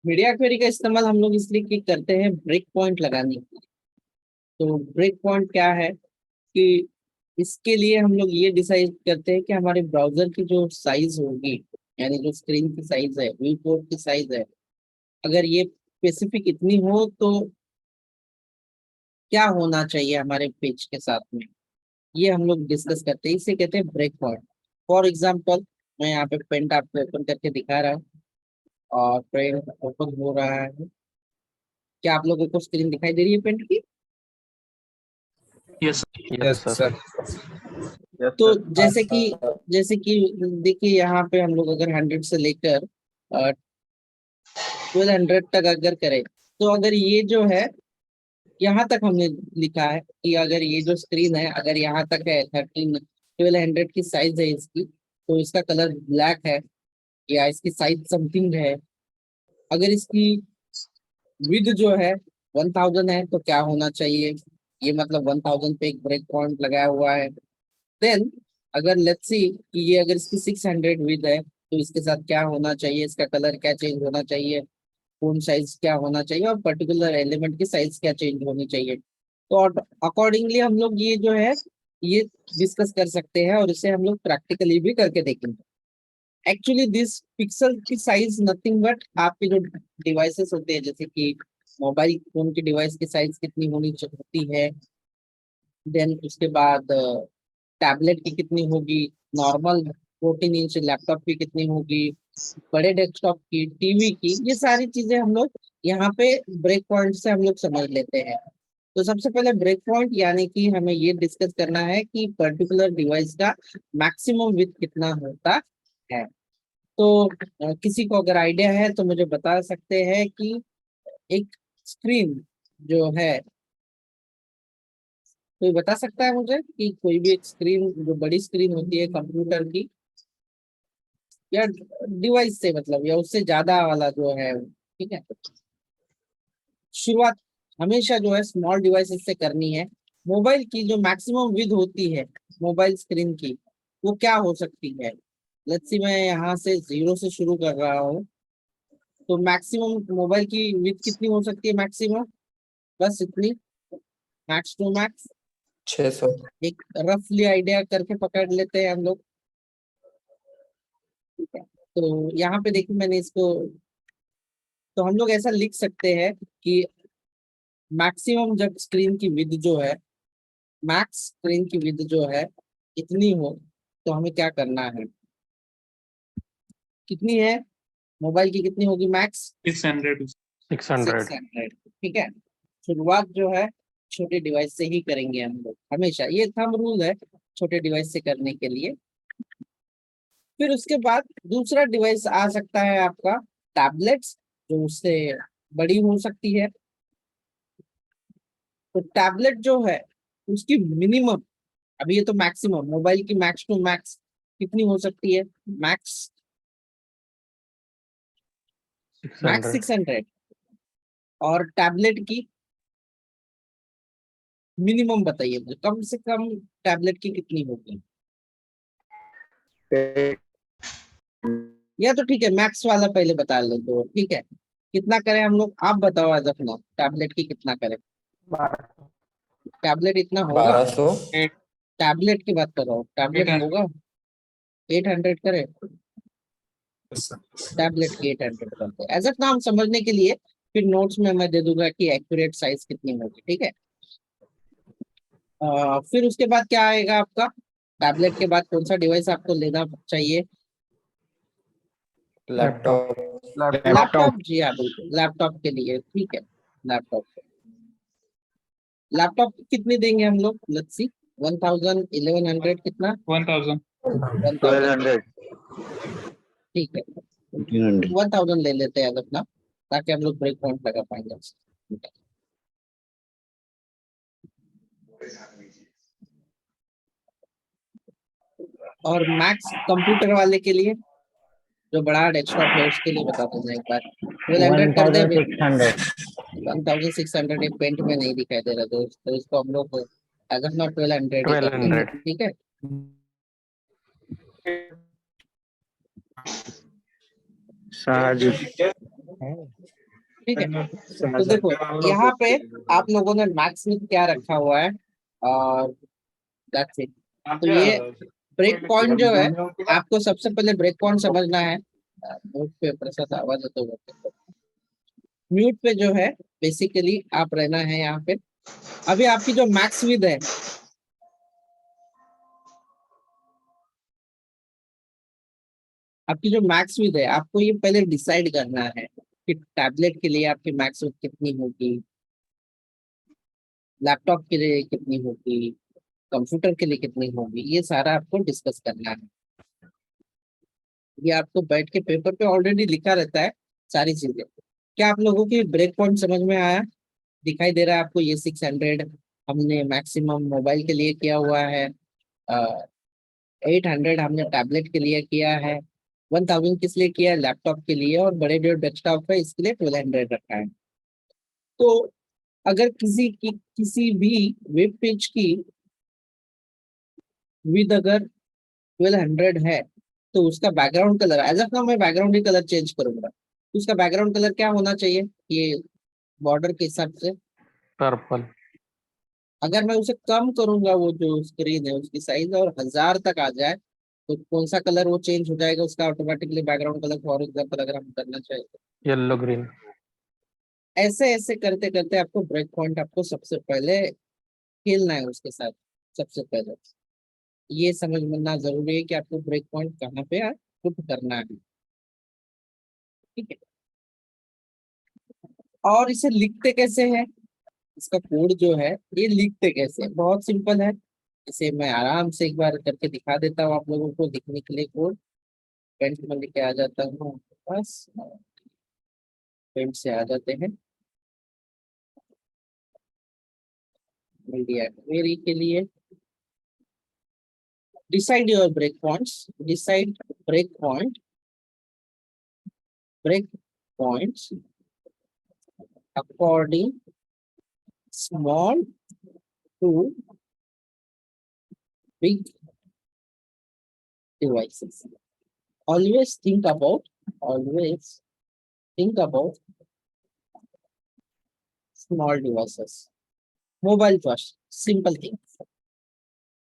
Media query का इस्तेमाल हम लोग इसलिए करते हैं ब्रेक पॉइंट लगाने के लिए। तो ब्रेक पॉइंट क्या है कि इसके लिए हम लोग ये डिसाइड करते हैं कि हमारे ब्राउजर की जो साइज होगी, यानी जो स्क्रीन की साइज है, व्यू पोर्ट की साइज है, अगर ये स्पेसिफिक इतनी हो तो क्या होना चाहिए हमारे पेज के साथ में, ये हम लोग डिस्कस करते हैं। इसे कहते हैं ब्रेक पॉइंट। फॉर एग्जाम्पल, मैं यहाँ पे पेंट आपको ओपन करके दिखा रहा हूँ और पेंट ओपन हो रहा है। क्या आप लोगों को स्क्रीन दिखाई दे रही है पेंट की? Yes yes sir. तो जैसे कि देखिए, यहाँ पे हम लोग अगर 100 से लेकर 1200 तक अगर करें, तो अगर ये जो है, यहाँ तक हमने लिखा है कि अगर ये जो स्क्रीन है अगर यहाँ तक है 1200 की साइज है इसकी, तो इसका कलर ब्लैक है या इसकी साइज समथिंग है। अगर इसकी विड्थ जो है 1000 है तो क्या होना चाहिए, ये मतलब 1000 पे एक ब्रेक पॉइंट लगाया हुआ है। देन अगर लेट्स सी कि ये अगर इसकी 600 विड्थ है तो इसके साथ क्या होना चाहिए, इसका कलर क्या चेंज होना चाहिए, फोन साइज क्या होना चाहिए और पर्टिकुलर एलिमेंट की साइज क्या चेंज होनी चाहिए। तो अकॉर्डिंगली हम लोग ये जो है ये डिस्कस कर सकते हैं और इसे हम लोग प्रैक्टिकली भी करके देखेंगे। एक्चुअली दिस पिक्सल की साइज नथिंग बट आपके जो डिवाइसेस होते हैं, जैसे कि मोबाइल फोन की डिवाइस की साइज कितनी होती है, देन उसके बाद टैबलेट की कितनी होगी, नॉर्मल 14 इंच लैपटॉप की कितनी होगी, बड़े डेस्कटॉप की, टीवी की, ये सारी चीजें हम लोग यहाँ पे ब्रेक पॉइंट से हम लोग समझ लेते हैं। तो सबसे पहले ब्रेक पॉइंट यानी कि हमें ये डिस्कस करना है कि पर्टिकुलर डिवाइस का मैक्सिमम विड्थ कितना होता है। तो किसी को अगर आइडिया है तो मुझे बता सकते हैं कि एक स्क्रीन जो है, कोई बता सकता है मुझे कि कोई भी एक स्क्रीन जो बड़ी स्क्रीन होती है कंप्यूटर की या डिवाइस से मतलब, या उससे ज्यादा वाला जो है, ठीक है, शुरुआत हमेशा जो है स्मॉल डिवाइसेस से करनी है। मोबाइल की जो मैक्सिमम विड्थ होती है मोबाइल स्क्रीन की, वो क्या हो सकती है? लेट्स सी मैं यहाँ से 0 से शुरू कर रहा हूँ। तो मैक्सिमम मोबाइल की विड्थ कितनी हो सकती है मैक्सिमम? बस इतनी, मैक्स टू मैक्स 600। एक रफली आइडिया करके पकड़ लेते हैं हम लोग, ठीक है। तो यहाँ पे देखिए मैंने इसको, तो हम लोग ऐसा लिख सकते हैं कि मैक्सिमम जब स्क्रीन की विड्थ जो है, मैक्स स्क्रीन की विड्थ जो है इतनी हो, तो हमें क्या करना है, कितनी है मोबाइल की, कितनी होगी मैक्स? 600। 600, ठीक है। शुरुआत जो है छोटे डिवाइस से ही करेंगे हम लोग, हमेशा ये थंब रूल है छोटे डिवाइस से करने के लिए। फिर उसके बाद दूसरा डिवाइस आ सकता है आपका टैबलेट्स, जो उससे बड़ी हो सकती है। तो टैबलेट जो है उसकी मिनिमम, अभी ये तो मैक्सिमम, मोबाइल की मैक्स टू मैक्स कितनी हो सकती है? मैक्स 600, और टैबलेट की मिनिमम बताइए मुझे, कम से कम टैबलेट की कितनी होगी? या तो ठीक है मैक्स वाला पहले बता लो, तो ठीक है कितना करें हम लोग, आप बताओ आज अपना टैबलेट की कितना करें? टैबलेट इतना होगा? 1200। टैबलेट की बात कर रहा हूँ, टैबलेट होगा 800 करें? टैबलेट की 800 करते हैं एज अ नाम समझने के लिए, फिर नोट्स में मैं दे दूंगा कि एक्यूरेट साइज कितनी होगी, ठीक है। फिर उसके बाद क्या आएगा आपका, टैबलेट के बाद कौन सा डिवाइस आपको लेना चाहिए? लैपटॉप। लैपटॉप, जी हाँ बिल्कुल, लैपटॉप के लिए ठीक है। लैपटॉप, लैपटॉप कितने देंगे हम लोग, लेट्स सी 1000, 1100, कितना? 1000। 1000, 1200। ठीक है। 1500। 1000 ले लेते हैं अपना, ताकि हम लोग ब्रेक पॉइंट लगा पाएंगे। और मैक्स कंप्यूटर वाले के लिए, जो बड़ा डेस्कटॉप है उसके लिए बता देना एक बार, 1200 कर दे। 1600। 1600 एक पेंट में नहीं दिखाई दे रहा दोस्त, तो इसको हम लोग एज ऑफ नॉट 1200 ही कर लेते हैं, ठीक है। शाहजी। ठीक है। तो देखो यहाँ पे आप लोगों ने मैक्स में क्या रखा हुआ है, और that's it। तो ये ब्रेक पॉइंट जो है, आपको सबसे पहले ब्रेक पॉइंट समझना है। म्यूट पे प्रसाद आवाज है तो म्यूट पे जो है बेसिकली आप रहना है यहाँ पे। अभी आपकी जो मैक्स विद है, आपकी जो मैक्स विद है, आपको ये पहले डिसाइड करना है कि टैबलेट के लिए आपकी मैक्स विद कितनी होगी, लैपटॉप के लिए कितनी होगी, कंप्यूटर के लिए कितनी होगी, ये सारा आपको डिस्कस करना है। ये आपको बैठ के पेपर पे ऑलरेडी लिखा रहता है सारी चीजें। क्या आप लोगों की ब्रेक पॉइंट समझ में आया? दिखाई दे रहा है आपको? ये 600 हमने मैक्सिमम मोबाइल के लिए किया हुआ है, 800 हमने टैबलेट के लिए किया है, 1000 किस लिए किया है? लैपटॉप के लिए, और बड़े जो डेस्कटॉप है इसके लिए 1200 रखा है। तो अगर किसी भी वेब पेज की विद अगर 1200 है, तो उसका background colour, as of now मैं बैकग्राउंड ही कलर चेंज करूंगा, तो उसका बैकग्राउंड कलर क्या होना चाहिए? ये बॉर्डर के हिसाब से। पर्पल। अगर मैं उसे कम करूंगा, वो जो स्क्रीन है उसकी साइज, और 1000 तक आ जाए, तो कौन सा कलर वो चेंज हो जाएगा उसका automatically background colour? For example अगर हम करना चाहिए, येलो ग्रीन। ऐसे ऐसे करते करते आपको ब्रेक पॉइंट आपको सबसे पहले खेलना है उसके साथ। सबसे पहले ये समझना जरूरी है कि आपको ब्रेक पॉइंट कहाँ पे पुट करना है। ठीक है। और इसे लिखते कैसे हैं, इसका कोड जो है ये लिखते कैसे हैं? बहुत सिंपल है। इसे मैं आराम से एक बार करके दिखा देता हूँ आप लोगों को लिखने के लिए कोड। पेंट में लेके आ जाता हूँ, बस पेंट से आ जाते हैं मीडिया क्वेरी के लिए। Decide your break points, decide break point, break points according small to big devices. Always think about, always think about small devices. Mobile first, simple thing.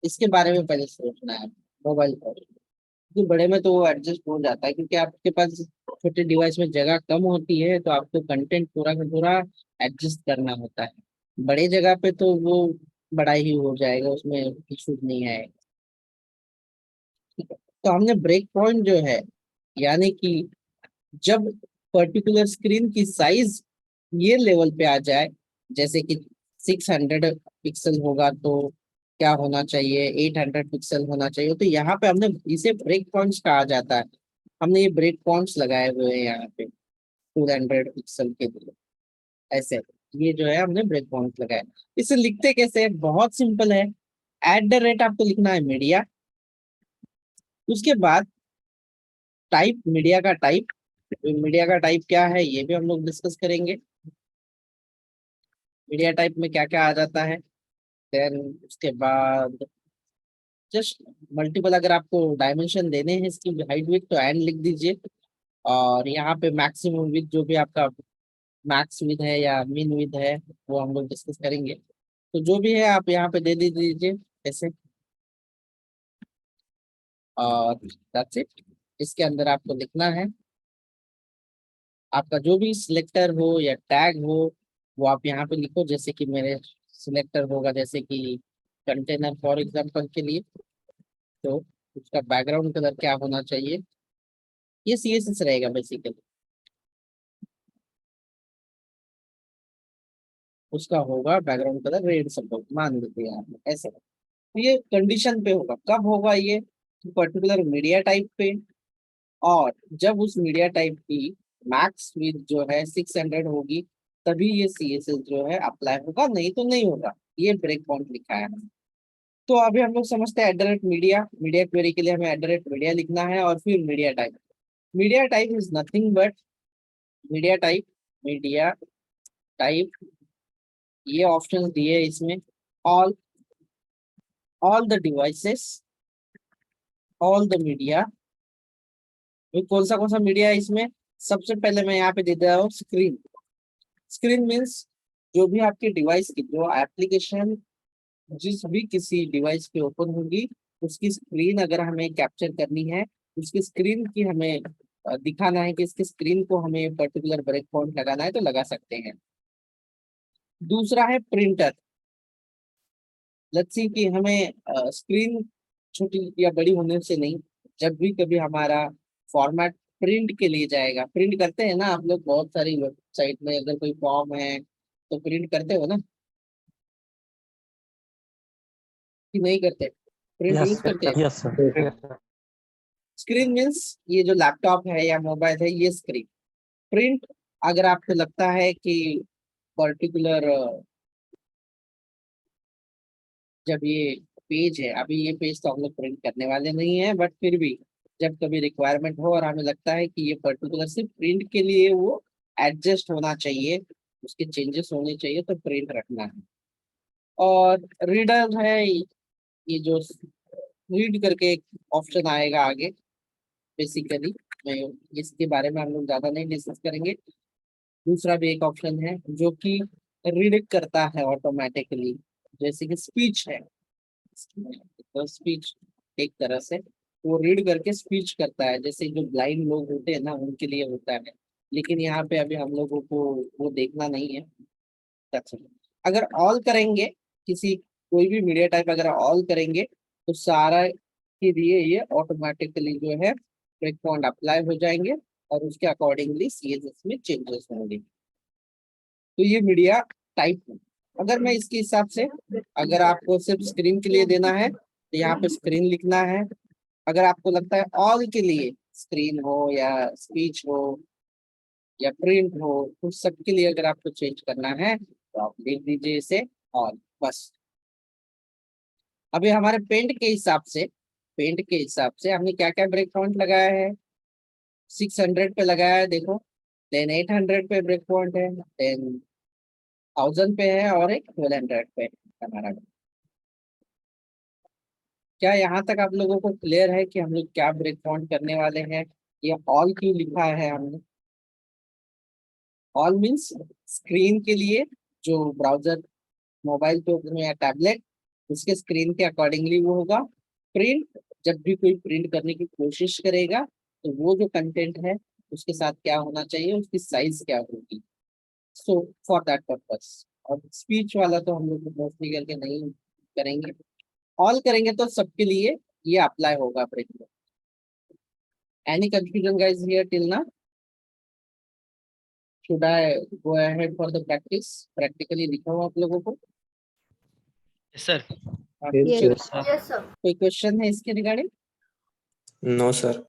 इसके बारे में पहले सोचना है, मोबाइल फर्स्ट। क्योंकि बड़े में तो वो एडजस्ट हो जाता है, क्योंकि आपके पास छोटे डिवाइस में जगह कम होती है, तो आपको कंटेंट पूरा का पूरा एडजस्ट करना होता है। बड़े जगह पे तो वो बड़ा ही हो जाएगा, उसमें इशू नहीं है। ठीक है। तो हमने ब्रेक पॉइंट जो है, यानी कि जब पर्टिकुलर स्क्रीन की साइज ये लेवल पे आ जाए, जैसे कि 600 पिक्सल होगा तो क्या होना चाहिए, 800 पिक्सल होना चाहिए, तो यहाँ पे हमने इसे ब्रेक पॉइंट्स कहा जाता है। हमने ये ब्रेक पॉइंट्स लगाए हुए हैं यहाँ पे 200 पिक्सल के लिए। ऐसे ये जो है हमने ब्रेक पॉइंट लगाए। इसे लिखते कैसे हैं? बहुत सिंपल है। @ आपको लिखना है मीडिया, उसके बाद टाइप, मीडिया का टाइप। मीडिया का टाइप क्या है ये भी हम लोग डिस्कस करेंगे। मीडिया टाइप में क्या क्या आ जाता है, देन उसके बाद जस्ट मल्टीपल, अगर आपको डायमेंशन देने हैं इसकी हाइट विड्थ तो एंड लिख दीजिए। और यहाँ पे मैक्सिमम विड्थ जो भी आपका मैक्स विड्थ है या मिन विड्थ है वो हम लोग डिस्कस करेंगे। तो जो भी है आप यहाँ पे दे दीजिए ऐसे, और दैट्स इट। इसके अंदर आपको लिखना है आपका जो भी सिलेक्टर हो या टैग हो वो आप यहाँ पे लिखो। जैसे कि मेरे सिलेक्टर होगा जैसे कि कंटेनर फॉर एग्जांपल के लिए, तो उसका बैकग्राउंड कलर क्या होना चाहिए, ये CSS रहेगा बेसिकली। उसका होगा बैकग्राउंड कलर रेड, सपोज मान लेते हैं आप ऐसे। तो ये कंडीशन पे होगा, कब होगा ये? पर्टिकुलर मीडिया टाइप पे, और जब उस मीडिया टाइप की मैक्स विड्थ जो है 600 होगी, तभी ये CSS जो है अप्लाई होगा, नहीं तो नहीं होगा। ये ब्रेक पॉइंट लिखा है। तो अभी हम लोग समझते हैं @मीडिया, मीडिया क्वेरी के लिए हमें @मीडिया लिखना है, और फिर media type. Media type is nothing but media type, media type ये ऑप्शन दिए इसमें, all all the devices, all the media. कौन सा मीडिया है इसमें? सबसे पहले मैं यहाँ पे दे रहा हूँ स्क्रीन। स्क्रीन मीन्स जो भी आपके डिवाइस की जो एप्लीकेशन जिस भी किसी डिवाइस पे ओपन होगी उसकी स्क्रीन अगर हमें कैप्चर करनी है, उसकी स्क्रीन की हमें दिखाना है कि इसकी स्क्रीन को हमें पर्टिकुलर ब्रेक पॉइंट लगाना है तो लगा सकते हैं। दूसरा है प्रिंटर। लेट्स सी कि हमें स्क्रीन छोटी या बड़ी होने से नहीं, जब भी कभी हमारा फॉर्मेट प्रिंट के लिए जाएगा, प्रिंट करते हैं ना आप लोग बहुत सारी वेबसाइट में, अगर कोई फॉर्म है तो प्रिंट करते हो ना कि नहीं करते, प्रिंट यस यूज करते हैं। Yes sir. स्क्रीन मीन्स ये जो लैपटॉप है या मोबाइल है ये स्क्रीन। प्रिंट अगर आपको लगता है कि पर्टिकुलर जब ये पेज है, अभी ये पेज तो हम लोग प्रिंट करने वाले नहीं है, बट फिर भी जब कभी रिक्वायरमेंट हो और हमें लगता है कि ये पर्टिकुलर सिर्फ प्रिंट के लिए वो एडजस्ट होना चाहिए, उसके चेंजेस होने चाहिए तो प्रिंट रखना है। और रीडर है, ये जो रीड करके एक ऑप्शन आएगा आगे, बेसिकली मैं इसके बारे में हम लोग ज्यादा नहीं डिस्कस करेंगे। दूसरा भी एक ऑप्शन है जो कि रीड करता है ऑटोमेटिकली, जैसे कि स्पीच है, तो स्पीच एक तरह से वो रीड करके स्पीच करता है, जैसे जो ब्लाइंड लोग होते हैं ना उनके लिए होता है, लेकिन यहाँ पे अभी हम लोगों को वो देखना नहीं है। अच्छा, अगर ऑल करेंगे किसी कोई भी मीडिया टाइप अगर ऑल करेंगे तो सारा के लिए ये ऑटोमेटिकली जो है ब्रेक पॉइंट अप्लाई हो जाएंगे और उसके अकॉर्डिंगली सीएसएस में चेंजेस होंगे। तो ये मीडिया टाइप है। अगर मैं इसके हिसाब से, अगर आपको सिर्फ स्क्रीन के लिए देना है तो यहाँ पे स्क्रीन लिखना है। अगर आपको लगता है ऑल के लिए स्क्रीन हो या स्पीच हो या प्रिंट हो, तो सबके लिए अगर आपको चेंज करना है तो आप लिख दीजिए इसे ऑल, बस। अभी हमारे पेंट के हिसाब से हमने क्या क्या ब्रेक पॉइंट लगाया है। 600 पे लगाया है देखो, देन 800 पे ब्रेक पॉइंट है, देन 1000 पे है और एक 1200 पे हमारा। क्या यहाँ तक आप लोगों को क्लियर है कि हम लोग क्या ब्रेक पॉइंट करने वाले हैं? ये ऑल क्यों लिखा है हमने? ऑल मीन्स स्क्रीन के लिए, जो ब्राउजर मोबाइल पे ओपन हो या टैबलेट, उसके स्क्रीन के अकॉर्डिंगली वो होगा। प्रिंट, जब भी कोई प्रिंट करने की कोशिश करेगा तो वो जो कंटेंट है उसके साथ क्या होना चाहिए, उसकी साइज क्या होगी, सो फॉर दैट पर्पस। और स्पीच वाला तो हम लोग मोस्टली करके नहीं करेंगे, ऑल करेंगे तो सबके लिए ये अप्लाई होगा print. Any confusion guys here till ना? Should I go ahead for the practice? Practically लिखा हो आप लोगों को? सर। हाँ, Yes, कोई सर yes, sir. कोई क्वेश्चन है इसके रिगार्डिंग? No sir.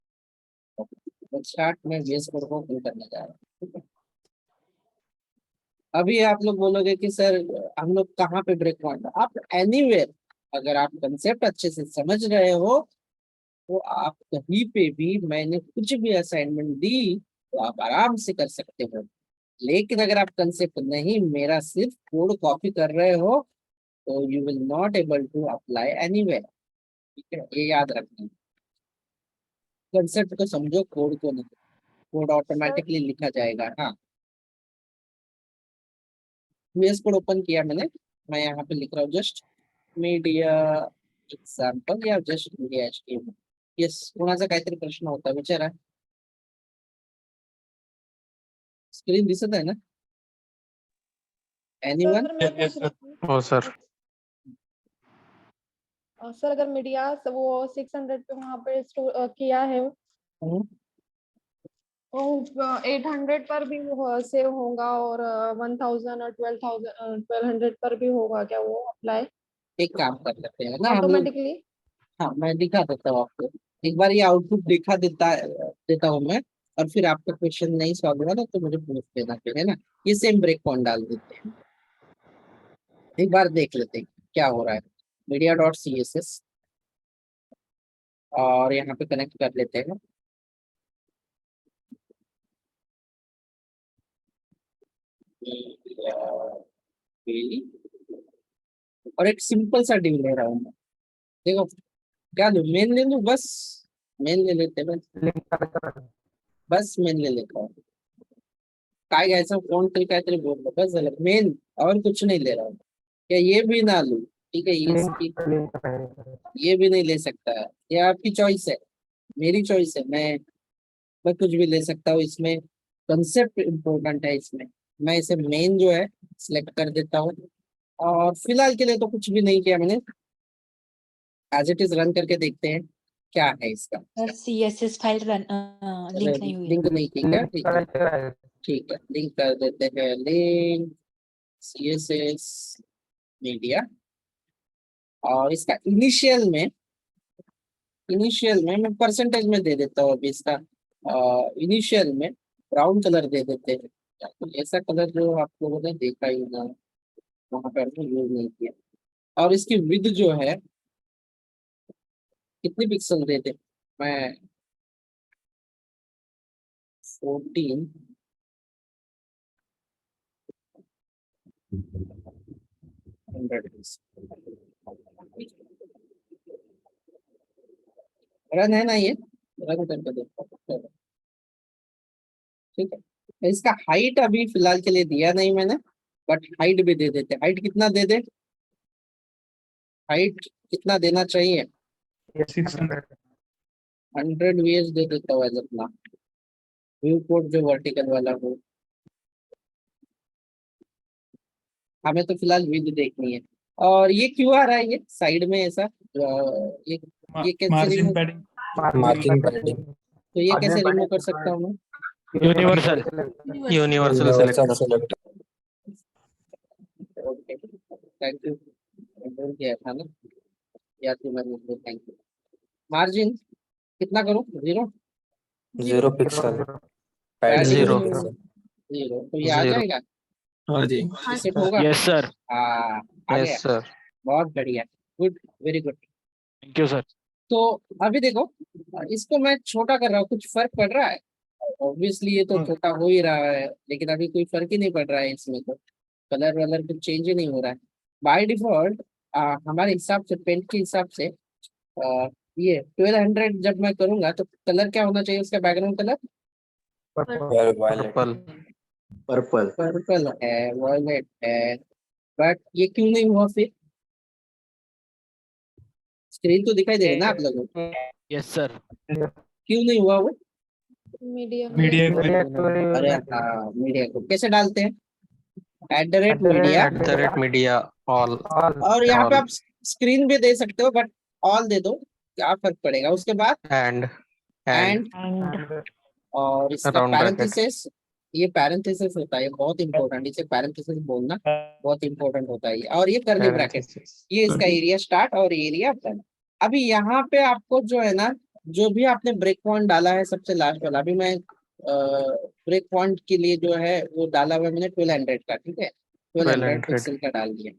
स्टार्ट में बेस कोड को फिल करने जा रहा हूँ, ठीक है? अभी आप लोग बोलोगे कि सर हम लोग कहाँ पे ब्रेक पॉइंट, आप एनीवेयर, अगर आप कंसेप्ट अच्छे से समझ रहे हो तो आप कहीं पे भी, मैंने कुछ भी असाइनमेंट दी तो आप आराम से कर सकते हो। लेकिन अगर आप कंसेप्ट नहीं, मेरा सिर्फ कोड कॉपी कर रहे हो तो you will not able to apply anywhere, ठीक है? ये याद रखना, कंसेप्ट को समझो, कोड को नहीं। कोड ऑटोमेटिकली लिखा जाएगा। हाँ, यूएस कोड ओपन किया मैंने, मैं यहाँ पे लिख रहा हूँ जस्ट मीडिया एग्जाम्पल या जस्ट मीडिया एचटीएमएल। यस, कोणाचा काहीतरी प्रश्न होता विचारा। स्क्रीन दिसत आहे ना? एनीवन? सर मैं पूछ रही थी ओ सर। सर अगर मीडिया वो 600 पे वहाँ पे किया है वो 800 पर भी सेव होगा और 1000 और 1200 पर भी होगा क्या वो अप्लाई एक काम कर लेते हैं ना हम लोग। ऑटोमेटिकली? हाँ, मैं दिखा देता हूँ आपको, एक बार ये आउटपुट दिखा देता हूँ मैं, और फिर आपका क्वेश्चन नहीं सॉल्व हुआ ना तो मुझे पूछ देना फिर, है ना? ये सेम ब्रेक पॉइंट डाल देते हैं, एक बार देख लेते हैं क्या हो रहा है। Media dot C S S, और यहाँ पे कनेक्ट कर लेते हैं। और एक सिंपल सा डिव ले रहा हूँ मैं। देखो क्या लूँ, मेन ले लूँ, बस मेन ले लेते हैं, बस मेन ले लेता हूँ। काय घ्यायचं फॉन्ट तरी काहीतरी बोललो बस झालं मेन, और कुछ नहीं ले रहा हूँ। क्या ये भी ना लूं? ठीक है, इसकी ये भी नहीं ले सकता है, ये आपकी चॉइस है, मेरी चॉइस है, मैं कुछ भी ले सकता हूँ इसमें। कंसेप्ट इम्पोर्टेंट है इसमें। मैं इसे मेन जो है सिलेक्ट कर देता हूँ, और फिलहाल के लिए तो कुछ भी नहीं किया मैंने, एज इट इज रन करके देखते हैं क्या है इसका। Sir CSS file run link नहीं हुई है। लिंक नहीं की क्या? ठीक है, ठीक है, लिंक कर देते हैं, लिंक CSS मीडिया। और इसका इनिशियल में मैं परसेंटेज में दे देता हूँ अभी इसका। इनिशियल में ब्राउन कलर दे देते हैं, तो ऐसा कलर जो आप लोगों ने देखा ही ना, वहां पर यूज नहीं किया। और इसकी विड्थ जो है कितनी पिक्सल दे दे? मैं 14 रन है ना ये? रन करके देखो, ठीक है। तो इसका हाइट अभी फिलहाल के लिए दिया नहीं मैंने, बट हाइट भी दे देते। हाइट कितना दे दे? हाइट कितना देना चाहिए? 100 VH दे देता हूँ एज अपना व्यू कोड जो वर्टिकल वाला हो। हमें तो फिलहाल विद देखनी है। और ये क्यों आ रहा है ये साइड में ऐसा? ये कैसे margin remove? Padding. Marking padding. तो ये कैसे रिमूव कर सकता हूँ मैं? Universal universal universal selector. Select. Okay, thank you. भूल गया था ना, या तो मैं थैंक यू। मार्जिन कितना करूँ? 0? 0 पिक्सल। पैडिंग 0 0, तो ये आ 0 जाएगा, हाँ जी। सेट होगा। यस सर, हाँ, आ गया, यस सर। बहुत बढ़िया, good, very good. Thank you sir. तो अभी देखो, इसको मैं छोटा कर रहा हूँ, कुछ फर्क पड़ रहा है? ऑब्वियसली ये तो छोटा हो ही रहा है, लेकिन अभी कोई फर्क ही नहीं पड़ रहा है इसमें, तो कलर वलर कुछ चेंज ही नहीं हो रहा है बाय डिफॉल्ट। हमारे हिसाब से, पेंट के हिसाब से, ये 1200 जब मैं करूंगा तो कलर क्या होना चाहिए उसका? Background colour violet. Purple. Purple. Purple है, वॉयलेट है, बट ये क्यों नहीं हुआ फिर? स्क्रीन तो दिखाई दे रही है ना आप लोगों को? यस सर, क्यों नहीं हुआ वो? मीडिया मीडिया अरे हाँ, मीडिया को कैसे डालते हैं? @मीडिया। Media all. और यहाँ पे आप स्क्रीन भी दे सकते हो, बट ऑल दे दो, क्या फर्क पड़ेगा? उसके बाद एंड एंड, और इसका Round bracket. पैरेंथेसिस, ये पैरेंथेसिस होता है, बहुत इंपॉर्टेंट, इसे पैरेंथेसिस बोलना बहुत इंपॉर्टेंट होता है। और ये कर्ली ब्रैकेट, ये इसका एरिया स्टार्ट और एरिया डन। अभी यहाँ पे आपको जो है ना, जो भी आपने ब्रेक पॉइंट डाला है सबसे लास्ट वाला, अभी मैं ब्रेक पॉइंट के लिए जो है वो डाला हुआ है मैंने 1200 का, ठीक है, 1200 पिक्सल का डाल दिया।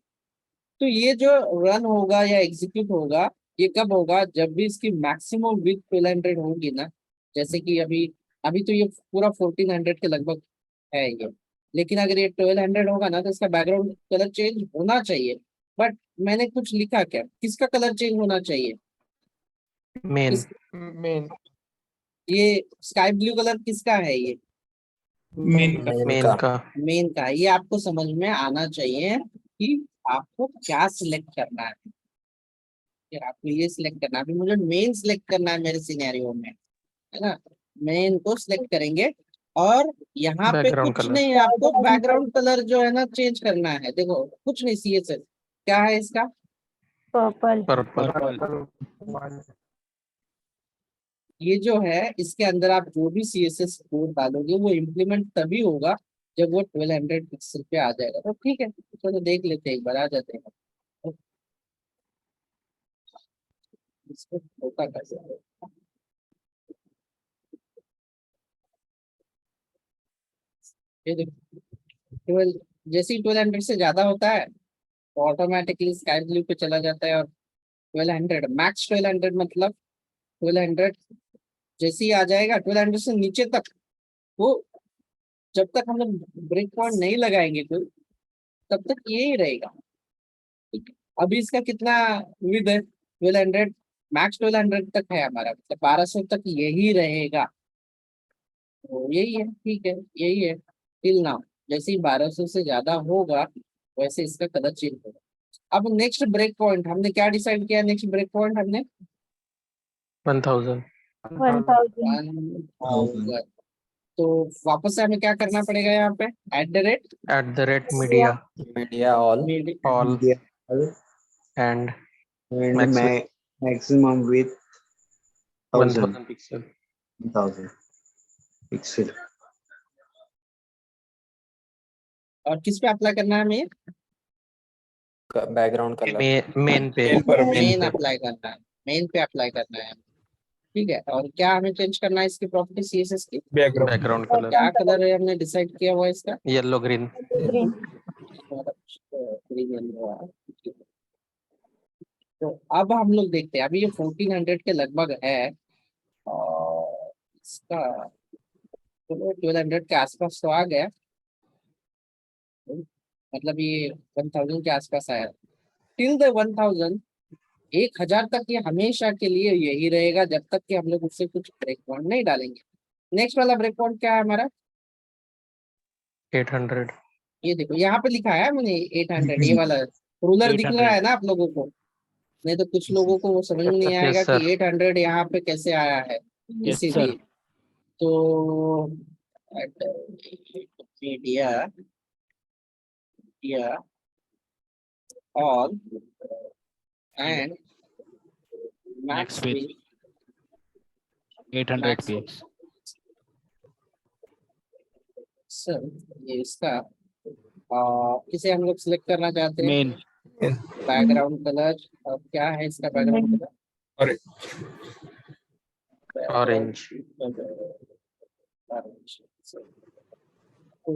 तो ये जो रन होगा या एग्जीक्यूट होगा, ये कब होगा? जब भी इसकी मैक्सिमम विड्थ 1200 होगी ना, जैसे कि अभी अभी तो ये पूरा 1400 के लगभग है ये, लेकिन अगर ये 1200 होगा ना, तो इसका बैकग्राउंड कलर चेंज होना चाहिए। बट मैंने कुछ लिखा क्या, किसका कलर चेंज होना चाहिए? मेन। मेन ये स्काई ब्लू कलर किसका है? ये मेन का मेन का। मेन का। ये आपको समझ में आना चाहिए कि आपको क्या सिलेक्ट करना है। फिर आपको ये सिलेक्ट करना है, अभी मुझे मेन सिलेक्ट करना है मेरे सिनेरियो में, है ना? मेन को सिलेक्ट करेंगे, और यहाँ पे Background कुछ color. नहीं, आपको बैकग्राउंड कलर जो है ना चेंज करना है। देखो कुछ नहीं, CSS क्या है इसका? पर्पल। पर्पल। ये जो है इसके अंदर आप जो भी CSS कोड डालोगे वो इम्प्लीमेंट तभी होगा जब वो 1200 पिक्सल पे आ जाएगा। तो ठीक है, चलो देख लेते हैं, एक बार आ जाते हैं। इसको छोटा कर सकते हैं। ये देखो 12, जैसे ही 1200 से ज्यादा होता है तो ऑटोमेटिकली स्काई ब्लू पे चला जाता है, और 1200 मैक्स 1200 मतलब 1200 जैसे ही आ जाएगा 1200 से नीचे तक, वो जब तक हम लोग ब्रेक पॉइंट नहीं लगाएंगे कोई, तब तक ये ही रहेगा। ठीक है? अभी इसका कितना विद है? 1200, मैक्स 1200 तक है हमारा, मतलब 1200 तक यही रहेगा। तो यही है, ठीक है, यही है। Till now. जैसे ही 1200 से ज्यादा होगा वैसे इसका कलर चेंज होगा। अब नेक्स्ट ब्रेक पॉइंट हमने क्या डिसाइड किया? नेक्स्ट ब्रेक पॉइंट हमने 1000 1000 1000। तो वापस से हमें क्या करना पड़ेगा यहाँ पे? @ media Media all all Yeah. and And max width maximum width 1000 1000 pixel. 1000 pixel. और किस पे अप्लाई करना है हमें? background color. Main पे मेन अप्लाई करना है, मेन पे अप्लाई करना है। ठीक है, और क्या हमें चेंज करना है इसकी प्रॉपर्टी CSS की? background color क्या कलर है हमने डिसाइड किया हुआ इसका? yellow green. green green yellow है। ठीक है। तो अब हम लोग देखते हैं, अभी ये 1400 के लगभग है और इसका 1200 के आसपास तो आ गया, मतलब ये 1000 के आसपास आया। टिल द 1000, 1000 तक ये हमेशा के लिए यही रहेगा जब तक कि हम लोग उससे कुछ ब्रेक पॉइंट नहीं डालेंगे। नेक्स्ट वाला ब्रेक पॉइंट क्या है हमारा? 800 ये देखो यहाँ पे लिखा है मैंने 800, ये वाला रूलर दिख रहा है ना आप लोगों को? नहीं तो कुछ लोगों को वो समझ में नहीं आएगा Yes, sir. कि 800 यहाँ पे कैसे आया है, Yes, इसीलिए। तो media all and Max max width 800 px. Sir ये इसका किसे हम लोग सिलेक्ट करना चाहते हैं? Main. बैकग्राउंड कलर, और क्या है इसका बैकग्राउंड कलर? orange. तो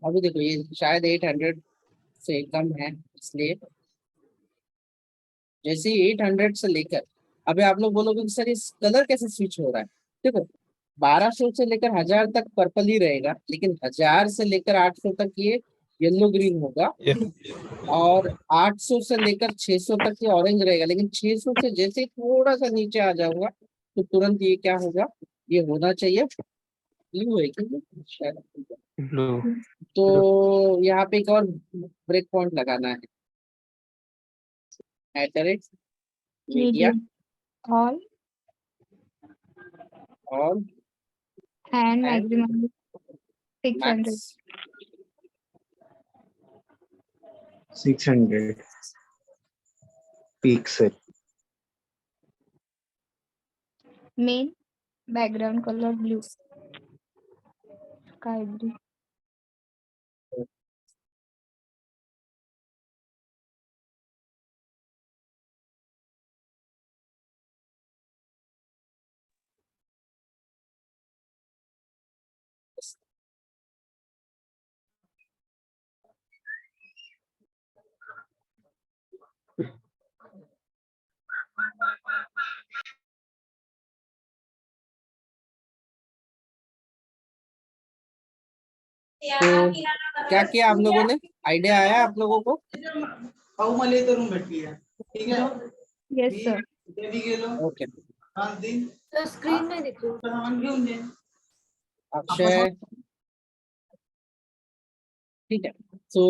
अभी देखो ये शायद 800 से कम है, इसलिए जैसे ही 800 से लेकर, अभी आप लोग बोलोगे कि सर इस कलर कैसे स्विच हो रहा है? देखो 1200 से लेकर 1000 तक पर्पल ही रहेगा, लेकिन 1000 से लेकर 800 तक ये येलो ग्रीन होगा, और 800 से लेकर 600 तक ये ऑरेंज रहेगा। लेकिन 600 से जैसे ही थोड़ा सा नीचे आ जाऊंगा तो तुरंत ये क्या होगा? ये होना चाहिए ब्लू है कि शायद। Blue. तो यहाँ पे एक और ब्रेक पॉइंट लगाना है, मीडिया all और and And maximum 600 max 600 pixel. main background color blue sky blue तो क्या किया आप लोगों ने? आइडिया आया आप लोगों को? yes sir ओके, तो स्क्रीन में दिख रही अक्षय ठीक है। तो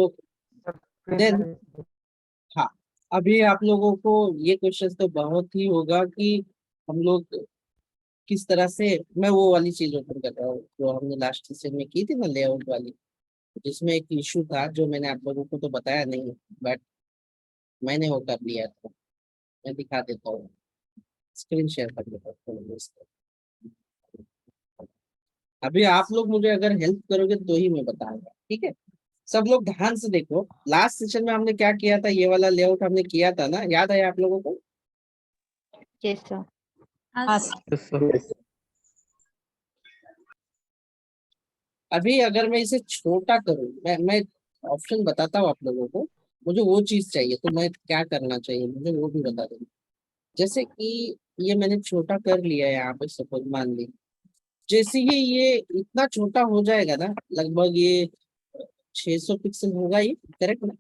देन हाँ, अभी आप लोगों को ये क्वेश्चन तो बहुत ही होगा कि हम लोग किस तरह से, मैं वो वाली चीज ओपन कर रहा हूँ जो हमने लास्ट सेशन में की थी ना, लेआउट वाली, जिसमें एक इशू था जो मैंने आप लोगों को तो बताया नहीं, बट मैंने वो कर लिया था। मैं दिखा देता हूँ, स्क्रीन शेयर कर देता हूँ। अभी आप लोग मुझे अगर हेल्प करोगे तो ही मैं बताऊंगा, ठीक है? सब लोग ध्यान से देखो, लास्ट सेशन में हमने क्या किया था, ये वाला लेआउट हमने किया था ना, याद है आप लोगों को? yes sir Yes, sir. अभी अगर मैं इसे छोटा करूं, मैं ऑप्शन बताता हूँ आप लोगों को, मुझे वो चीज चाहिए तो मैं क्या करना चाहिए मुझे वो भी बता देंगे। जैसे कि ये मैंने छोटा कर लिया है यहाँ पे, सपोज मान ली, जैसे ही ये इतना छोटा हो जाएगा ना, लगभग ये 600 पिक्सल होगा, ये करेक्ट ना?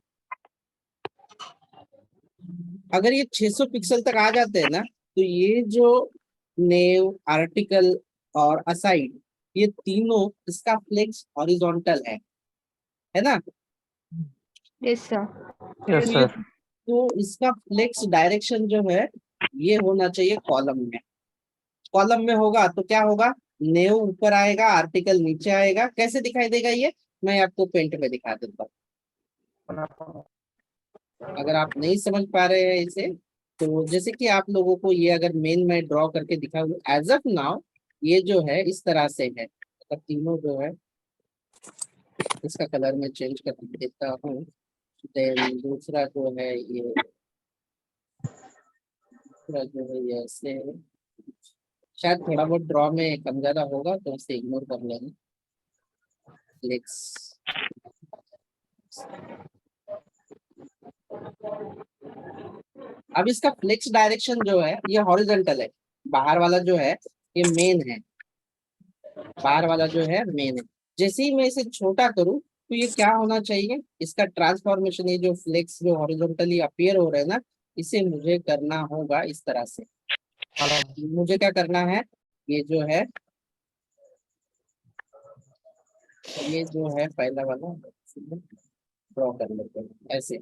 अगर ये 600 पिक्सल तक आ जाते हैं ना, तो ये जो नेव, आर्टिकल और असाइड, ये तीनों इसका फ्लेक्स हॉरिजॉन्टल है ना? Yes sir. Yes, sir. तो इसका फ्लेक्स डायरेक्शन जो है ये होना चाहिए कॉलम में। कॉलम में होगा तो क्या होगा, नेव ऊपर आएगा, आर्टिकल नीचे आएगा। कैसे दिखाई देगा ये, मैं आपको पेंट में दिखा देता हूँ। अगर आप नहीं समझ पा रहे हैं इसे, तो जैसे कि आप लोगों को ये अगर मेन में ड्रॉ करके दिखाऊं एज ऑफ नाउ, ये जो है इस तरह से है। तो तीनों जो है इसका कलर में चेंज कर देता हूँ। देन दूसरा जो है ये, दूसरा जो है ये ऐसे है। शायद थोड़ा बहुत ड्रॉ में कम ज्यादा होगा तो इसे इग्नोर कर लेंगे। लेट्स अब इसका फ्लेक्स डायरेक्शन जो है ये हॉरिजॉन्टल है। बाहर वाला जो है ये मेन है, बाहर वाला जो है मेन है। जैसे ही मैं इसे छोटा करूं तो ये क्या होना चाहिए, इसका ट्रांसफॉर्मेशन, ये जो फ्लेक्स जो हॉरिजॉन्टली अपीयर हो रहे हैं ना, इसे मुझे करना होगा इस तरह से। मुझे क्या करना है, ये जो है, ये जो है पहला वाला ड्रॉ कर लेते हैं ऐसे,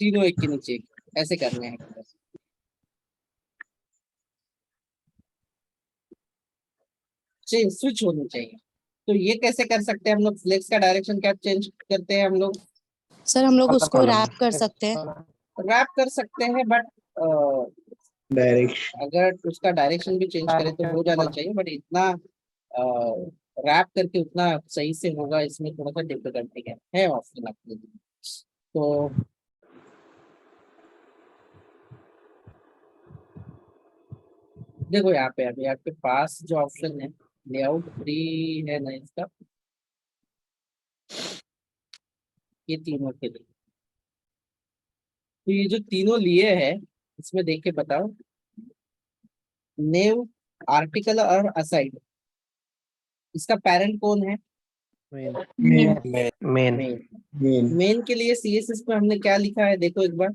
तीनों एक के नीचे एक, ऐसे करने हैं। चेंज स्विच होनी चाहिए। तो ये कैसे कर सकते हैं हम लोग, फ्लेक्स का डायरेक्शन क्या चेंज करते हैं हम लोग, सर हम लोग उसको रैप कर सकते हैं। रैप कर सकते हैं, बट डायरेक्शन अगर उसका डायरेक्शन भी चेंज करें तो हो जाना चाहिए, बट इतना रैप करके उतना सही से होगा इसमें थोड़ा सा डिफिकल्टी है ऑप्शन अपने लिए। तो देखो यहाँ पे अभी आपके पास जो ऑप्शन है लेआउट फ्री है ना इसका, ये तीनों के लिए। तो ये जो तीनों लिए है इसमें देख के बताओ, नेव, आर्टिकल और असाइड, इसका पेरेंट कौन है, Main. मेन। मेन के लिए सीएसएस में हमने क्या लिखा है देखो एक बार,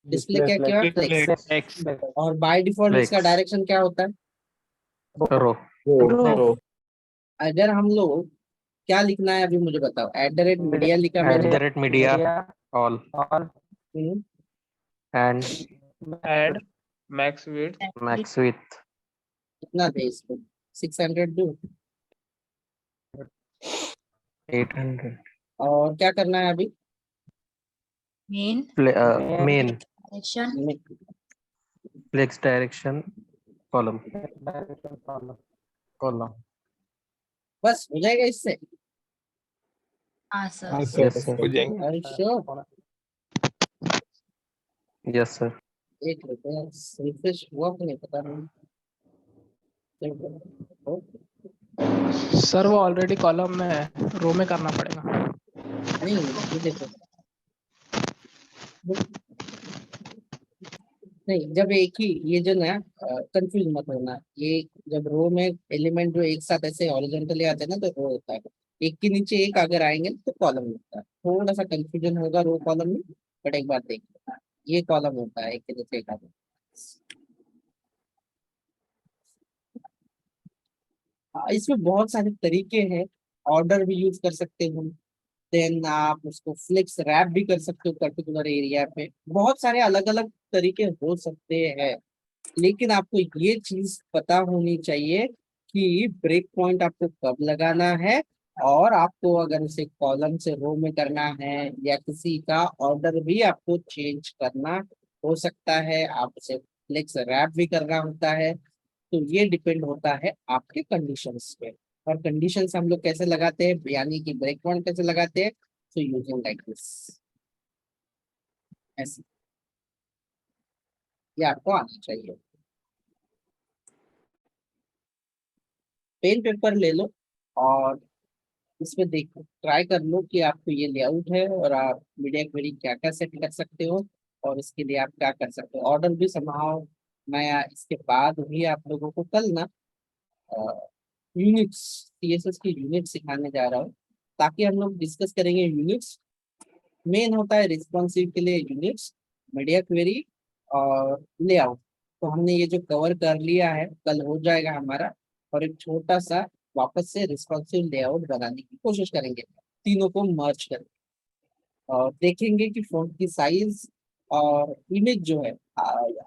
डिस्प्ले क्या क्या फ्लेक्स, X. और बाय डिफॉल्ट इसका Flex. डायरेक्शन क्या होता है। Row. रो अगर हम लोग क्या लिखना है अभी मुझे बताओ, @media लिखा मैंने, @media. All. Hmm, And Add max width max width. कितना दे इसको, 600 दो। 800. और क्या करना है अभी, main Main. Direction Flex direction. Column. Column. बस हो जाएगा इससे। हाँ सर। Yes, sir. हो जाएंगे। Are you sure? Yes, sir. एक रिफ्रेश हुआ कि नहीं पता नहीं। सर वो ऑलरेडी कॉलम में है, रो में करना पड़ेगा। नहीं ये देखो, नहीं जब एक ही ये जो ना, कंफ्यूज मत होना, ये जब रो में एलिमेंट जो एक साथ ऐसे हॉरिजॉन्टली आते हैं ना तो रो होता है, एक के नीचे एक अगर आएंगे तो कॉलम होता है। थोड़ा सा कंफ्यूजन होगा रो कॉलम में, बट एक बार देखिए ये कॉलम होता है, एक के नीचे एक आता है। इसमें बहुत सारे तरीके हैं, ऑर्डर भी यूज कर सकते हो, देन आप उसको फ्लिक्स रैप भी कर सकते हो पर्टिकुलर एरिया पे, बहुत सारे अलग अलग तरीके हो सकते हैं। लेकिन आपको ये चीज पता होनी चाहिए कि ब्रेक पॉइंट आपको कब लगाना है, और आपको अगर उसे कॉलम से रो में करना है या किसी का ऑर्डर भी आपको चेंज करना हो सकता है, आप उसे फ्लेक्स रैप भी करना होता है। तो ये डिपेंड होता है आपके कंडीशंस पे, और कंडीशंस हम लोग कैसे लगाते हैं, यानी कि ब्रेक पॉइंट कैसे लगाते हैं, तो यूजिंग लाइक दिस, ऐसे ये आपको आना चाहिए। पेन पेपर ले लो और इसमें देखो, ट्राई कर लो कि आपको ये लेआउट है और आप मीडिया क्वेरी क्या क्या सेट कर सकते हो, और इसके लिए आप क्या कर सकते हो। ऑर्डर भी संभाव मैं इसके बाद भी आप लोगों को कल ना यूनिट्स, सीएसएस की यूनिट सिखाने जा रहा हूँ, ताकि हम लोग डिस्कस करेंगे यूनिट्स। मेन होता है रिस्पॉन्सिव के लिए यूनिट्स, मीडिया क्वेरी और लेआउट, तो हमने ये जो कवर कर लिया है कल हो जाएगा हमारा, और एक छोटा सा वापस से रिस्पॉन्सिव लेआउट बनाने की कोशिश करेंगे, तीनों को मर्ज करेंगे और देखेंगे कि फॉन्ट की साइज और इमेज जो है,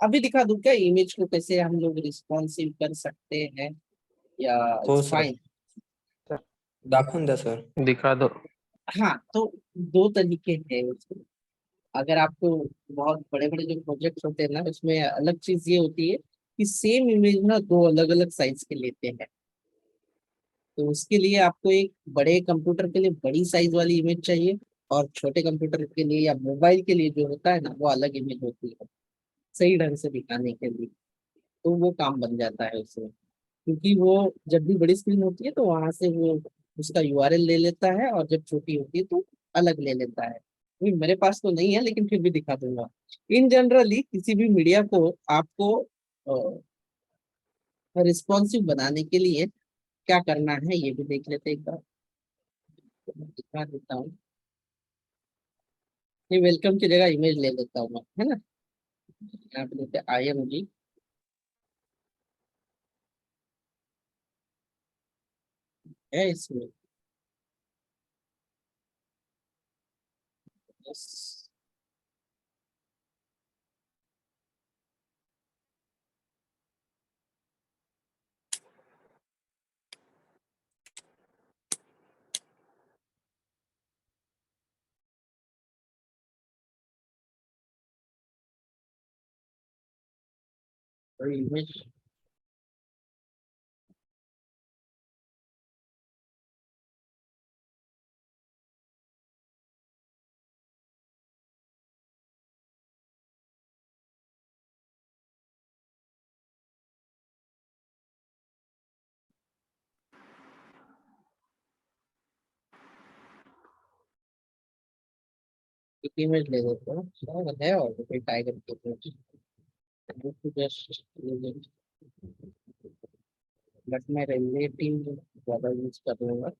अभी दिखा दूं क्या इमेज को कैसे हम लोग रिस्पॉन्सिव कर सकते हैं या हो इट्स सर, फाइन? दाखवून द्या सर. दिखा दो. हाँ, तो दो तरीके हैं उसके। अगर आपको बहुत बड़े बड़े जो प्रोजेक्ट होते हैं ना, उसमें अलग चीज ये होती है कि सेम इमेज ना दो अलग अलग साइज के लेते हैं। तो उसके लिए आपको एक बड़े कंप्यूटर के लिए बड़ी साइज वाली इमेज चाहिए, और छोटे कंप्यूटर के लिए या मोबाइल के लिए जो होता है ना, वो अलग इमेज होती है सही ढंग से दिखाने के लिए। तो वो काम बन जाता है उसमें, क्योंकि वो जब भी बड़ी स्क्रीन होती है तो वहां से वो उसका यूआरएल ले लेता है, और जब छोटी होती है तो अलग ले लेता है। ये मेरे पास तो नहीं है, लेकिन फिर भी दिखा दूंगा। इन जनरली किसी भी मीडिया को आपको रिस्पॉन्सिव बनाने के लिए क्या करना है ये भी देख लेते हैं एक बार। तो मैं दिखा देता हूँ। ये वेलकम की जगह इमेज ले लेता हूँ मैं, है ना। यहाँ पे लेते IMG। है इसमें, यस। इमेज एक इमेज ले लेते हैं, शायद है और कोई टाइगर की इमेज। जस्ट बट मैं रिलेटिव ज्यादा यूज कर लूंगा।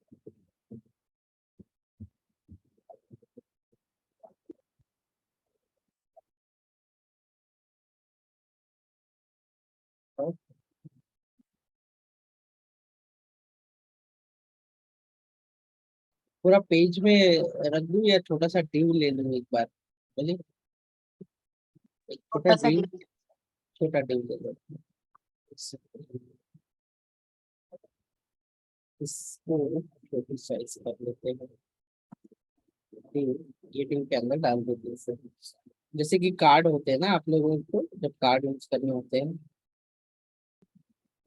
और पूरा पेज में रख दूं या छोटा सा डिव ले लूं एक बार? बोलिए, एक छोटा छोटा सा डिव, छोटा डिव ले लो। इसको छोटी साइज कर लेते हैं। डिव, ये डिव के अंदर डाल देते हैं इसे। जैसे कि कार्ड होते हैं ना, आप लोगों को जब कार्ड यूज करने होते हैं,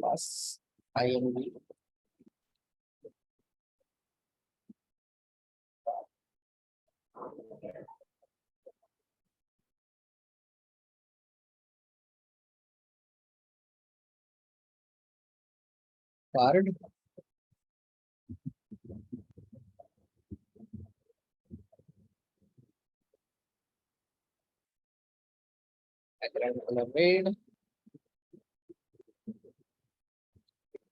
बस IMG। Card, background colour red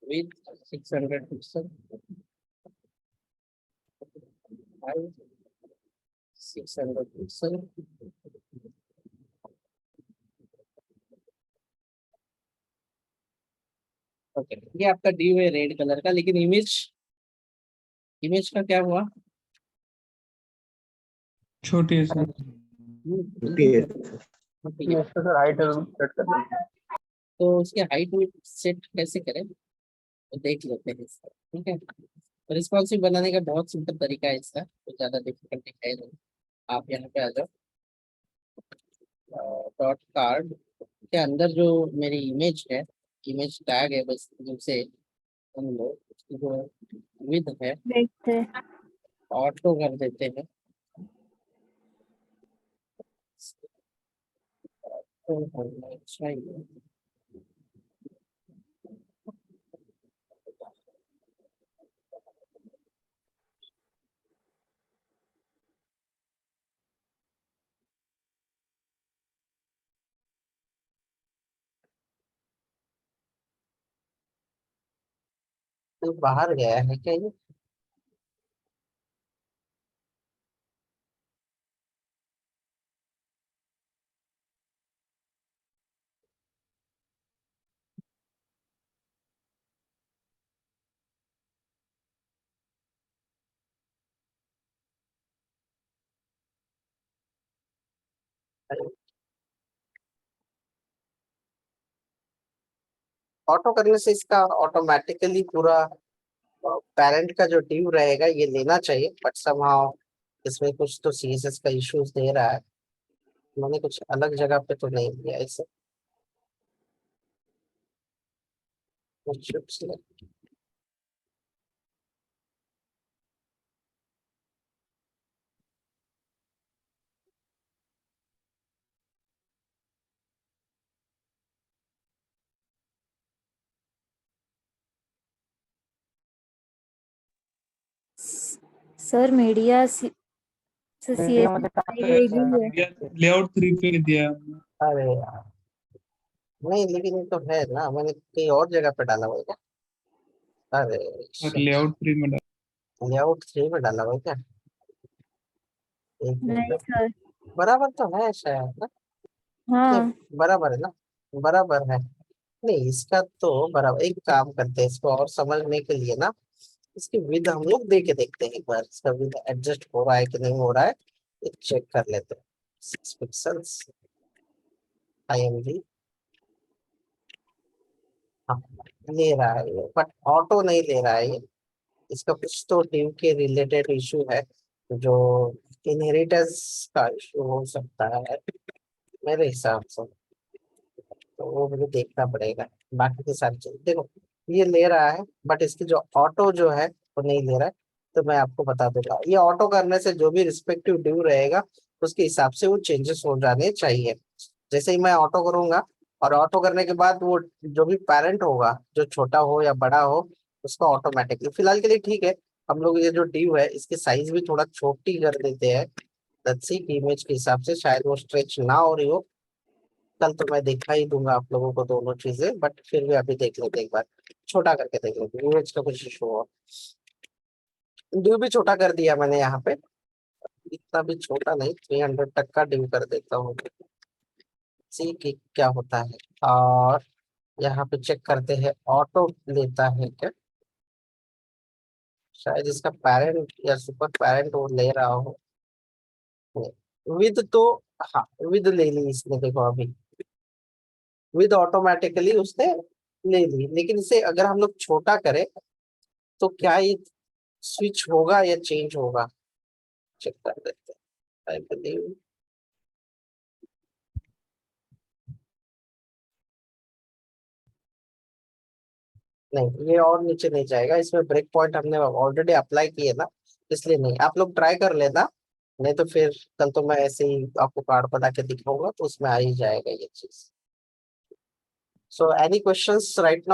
with 600 pixel, 600 pixel। Okay, ये आपका ड्यू है रेड कलर का, लेकिन इमेज, इमेज का क्या हुआ? छोटी है सर. छोटी है। छोटी है। सर हाइट सेट कर देंगे. तो उसके हाइट सेट कैसे करें, तो देख लेते हैं इसका, ठीक है। रिस्पॉन्सिव बनाने का बहुत सिंपल तरीका है इसका, तो ज्यादा डिफिकल्टी है नहीं। आप यहाँ पे आ जाओ, डॉट कार्ड के अंदर जो मेरी इमेज है, इमेज टैग है, बस जिनसे हम लोग उसकी जो विड्थ है देखते ऑटो कर देते हैं। तो होना चाहिए। तो बाहर गया है क्या ये? ऑटो करने से इसका ऑटोमेटिकली पूरा पेरेंट का जो ड्यू रहेगा ये लेना चाहिए, बट समहाउ इसमें कुछ तो सीएसएस का इश्यूज दे रहा है। मैंने कुछ अलग जगह पे तो नहीं दिया इसे। सर मीडिया सी लेआउट 3 पे दिया हमने। अरे यार, नहीं लेकिन ये तो है ना, मैंने कहीं और जगह पे डाला हुआ है क्या? अरे और लेआउट 3 में डाल। लेआउट 3 में डाला हुआ है क्या? एक नहीं मिनट, सर। बराबर तो है शायद ना? नहीं, हाँ बराबर है ना? बराबर है। नहीं इसका तो बराबर, एक काम करते हैं इसको और समझने के लिए ना, इसकी विद हम लोग दे के देखते हैं एक बार, इसका विद एडजस्ट हो रहा है कि नहीं हो रहा है, एक चेक कर लेते हैं। 6 पिक्सल्स IMV, हाँ ले रहा है ये, बट ऑटो नहीं ले रहा है ये। इसका कुछ तो ड्यू के रिलेटेड इशू है, जो इनहेरिटेंस का इशू हो सकता है मेरे हिसाब से, तो वो मुझे देखना पड़ेगा। बाकी की सारी चीज देखो, ये ले रहा है बट इसकी जो ऑटो जो है वो नहीं ले रहा है, तो मैं आपको बता दूंगा। ये ऑटो करने से जो भी रिस्पेक्टिव ड्यू रहेगा उसके हिसाब से वो चेंजेस हो जाने चाहिए। जैसे ही मैं ऑटो करूंगा, और ऑटो करने के बाद वो जो भी पेरेंट होगा, जो छोटा हो या बड़ा हो, उसका ऑटोमेटिकली फिलहाल के लिए ठीक है, हम लोग ये जो ड्यू है इसकी साइज भी थोड़ा छोटी कर देते हैं। लेट्स सी कि इमेज के हिसाब से शायद वो स्ट्रेच ना हो रही हो। कल तो मैं दिखा ही दूंगा आप लोगों को दोनों चीजें, बट फिर भी अभी देख लेते एक बार, छोटा करके देख लेते इमेज का कुछ इशू हो। ड्यू भी छोटा कर दिया मैंने यहाँ पे, इतना भी छोटा नहीं, 300 तक का ड्यू कर देता हूँ, सी कि क्या होता है। और यहाँ पे चेक करते हैं ऑटो लेता है क्या, शायद इसका पेरेंट या सुपर पेरेंट वो ले रहा हो। विद तो, हाँ विद ले ली इसने, देखो अभी विद ऑटोमेटिकली उसने ले ली, लेकिन इसे अगर हम लोग छोटा करें तो क्या ये स्विच होगा या चेंज होगा, चेक कर देते हैं। I believe नहीं, ये और नीचे नहीं जाएगा, इसमें ब्रेक पॉइंट हमने ऑलरेडी अप्लाई किए ना, इसलिए नहीं। आप लोग ट्राई कर लेना, नहीं तो फिर कल तो मैं ऐसे ही आपको कार्ड बना के दिखाऊंगा तो उसमें आ ही जाएगा ये चीज। So any questions right now?